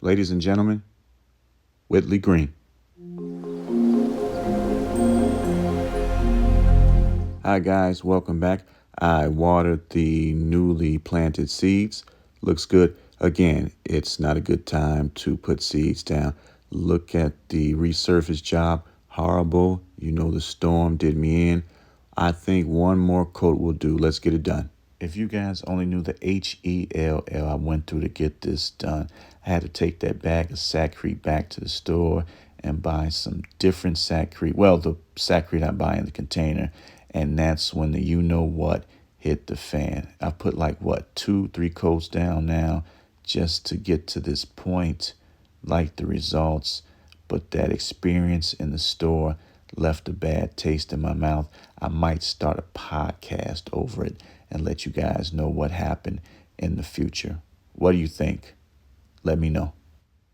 Ladies and gentlemen, Whitley Green. Hi guys, welcome back. I watered the newly planted seeds. Looks good. Again, it's not a good time to put seeds down. Look at the resurface job. Horrible. You know the storm did me in. I think one more coat will do. Let's get it done. If you guys only knew the HELL I went through to get this done, I had to take that bag of Sakrete back to the store and buy some different Sakrete. Well, the Sakrete I buy in the container, and that's when the you know what hit the fan. I put like what 2-3 coats down now just to get to this point. Like the results, but that experience in the store left a bad taste in my mouth. I might start a podcast over it and let you guys know what happened in the future. What do you think? Let me know.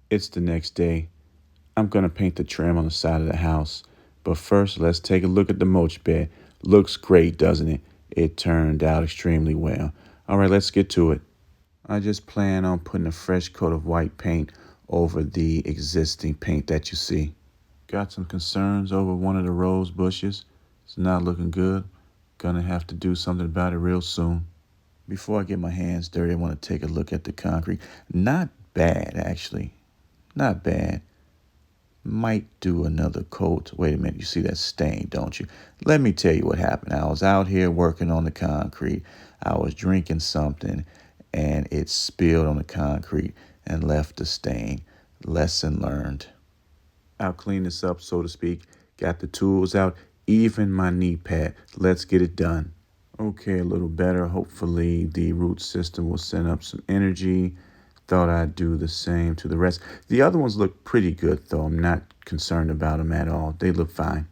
It's the next day. I'm going to paint the trim on the side of the house. But first, let's take a look at the mulch bed. Looks great, doesn't it? It turned out extremely well. All right, let's get to it. I just plan on putting a fresh coat of white paint over the existing paint that you see. Got some concerns over one of the rose bushes. It's not looking good. Gonna have to do something about it real soon. Before I get my hands dirty, I want to take a look at the concrete. Not bad, actually. Not bad. Might do another coat. Wait a minute, you see that stain, don't you? Let me tell you what happened. I was out here working on the concrete. I was drinking something, and it spilled on the concrete and left a stain. Lesson learned. I'll clean this up, so to speak. Got the tools out, even my knee pad. Let's get it done. Okay, a little better. Hopefully the root system will send up some energy. Thought I'd do the same to the rest. The other ones look pretty good, though. I'm not concerned about them at all. They look fine.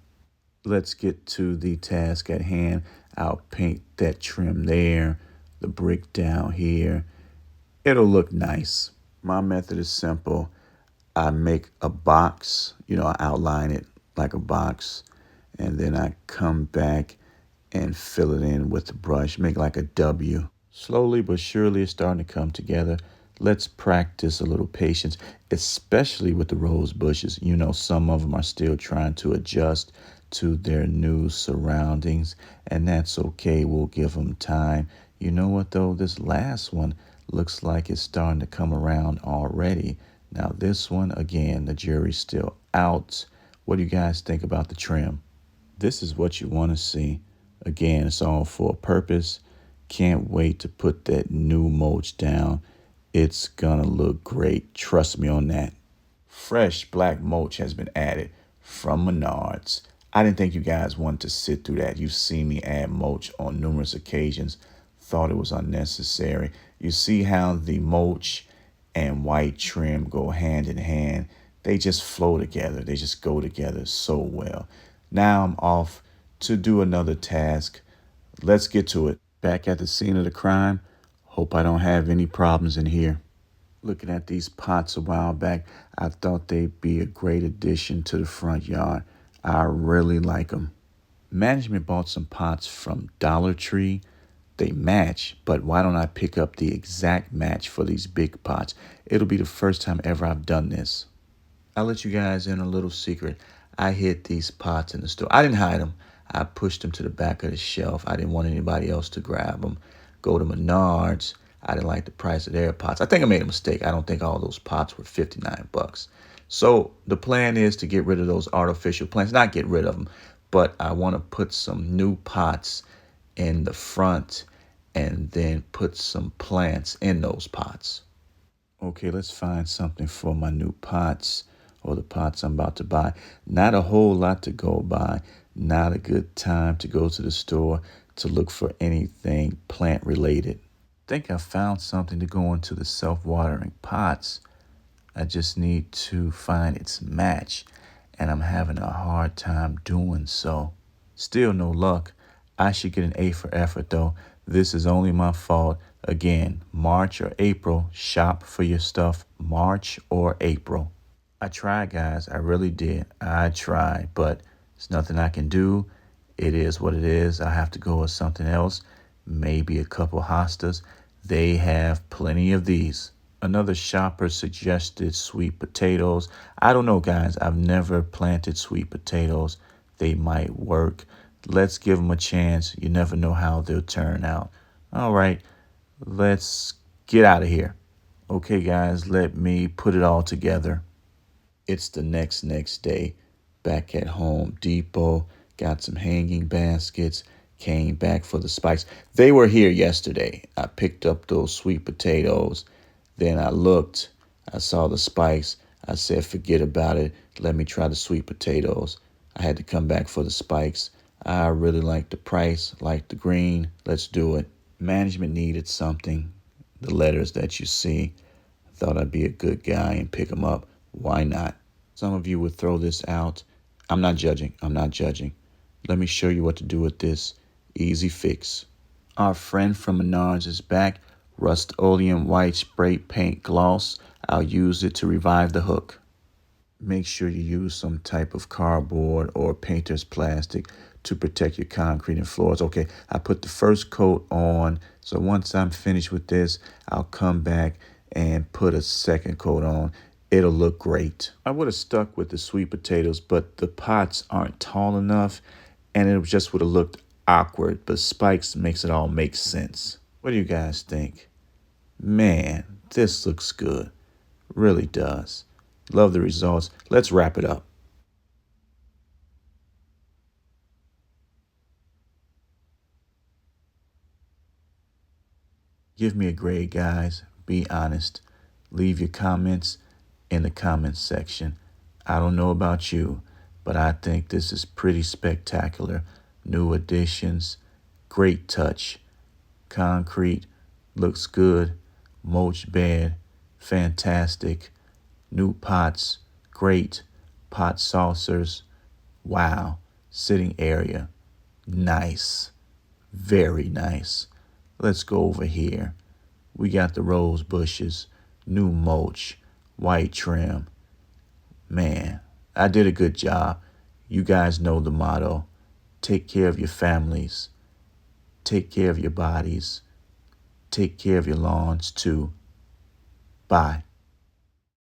Let's get to the task at hand. I'll paint that trim there, the brick down here. It'll look nice. My method is simple. I make a box, I outline it like a box, and then I come back and fill it in with the brush, make like a W. Slowly but surely it's starting to come together. Let's practice a little patience, especially with the rose bushes. Some of them are still trying to adjust to their new surroundings, and that's okay. We'll give them time. You know what, though? This last one looks like it's starting to come around already. Now, this one, again, the jury's still out. What do you guys think about the trim? This is what you want to see. Again, it's all for a purpose. Can't wait to put that new mulch down. It's gonna look great. Trust me on that. Fresh black mulch has been added from Menards. I didn't think you guys wanted to sit through that. You've seen me add mulch on numerous occasions. Thought it was unnecessary. You see how the mulch and white trim go hand in hand. They just flow together. They just go together so well. Now I'm off to do another task. Let's get to it. Back at the scene of the crime. Hope I don't have any problems in here. Looking at these pots a while back, I thought they'd be a great addition to the front yard. I really like them. Management bought some pots from Dollar Tree. They match, but why don't I pick up the exact match for these big pots? It'll be the first time ever I've done this. I'll let you guys in a little secret. I hid these pots in the store. I didn't hide them. I pushed them to the back of the shelf. I didn't want anybody else to grab them. Go to Menards. I didn't like the price of their pots. I think I made a mistake. I don't think all those pots were $59. So the plan is to get rid of those artificial plants. Not get rid of them, but I want to put some new pots in the front and then put some plants in those pots. Okay, let's find something for my new pots or the pots I'm about to buy. Not a whole lot to go by. Not a good time to go to the store to look for anything plant related. Think I found something to go into the self-watering pots. I just need to find its match, and I'm having a hard time doing so. Still no luck. I should get an A for effort, though. This is only my fault. Again, March or April, shop for your stuff. March or April. I tried, guys. I really did. I tried, but there's nothing I can do. It is what it is. I have to go with something else. Maybe a couple hostas. They have plenty of these. Another shopper suggested sweet potatoes. I don't know, guys. I've never planted sweet potatoes. They might work. Let's give them a chance. You never know how they'll turn out. All right, let's get out of here. Okay, guys, let me put it all together. It's the next day. Back at Home Depot, got some hanging baskets, came back for the spikes. They were here yesterday. I picked up those sweet potatoes. Then I looked, I saw the spikes. I said, forget about it. Let me try the sweet potatoes. I had to come back for the spikes. I really like the price, like the green. Let's do it. Management needed something. The letters that you see. I thought I'd be a good guy and pick them up. Why not? Some of you would throw this out. I'm not judging. I'm not judging. Let me show you what to do with this. Easy fix. Our friend from Menards is back. Rust-Oleum white spray paint gloss. I'll use it to revive the hook. Make sure you use some type of cardboard or painter's plastic to protect your concrete and floors. Okay, I put the first coat on, so once I'm finished with this, I'll come back and put a second coat on. It'll look great. I would have stuck with the sweet potatoes, but the pots aren't tall enough, and it just would have looked awkward, but spikes makes it all make sense. What do you guys think? Man, this looks good. Really does. Love the results. Let's wrap it up. Give me a grade, guys. Be honest. Leave your comments in the comments section. I don't know about you, but I think this is pretty spectacular. New additions, great touch. Concrete looks good. Mulch bed, fantastic. New pots, great. Pot saucers, wow. Sitting area, nice. Very nice. Let's go over here. We got the rose bushes, new mulch, white trim. Man, I did a good job. You guys know the motto. Take care of your families. Take care of your bodies. Take care of your lawns too. Bye.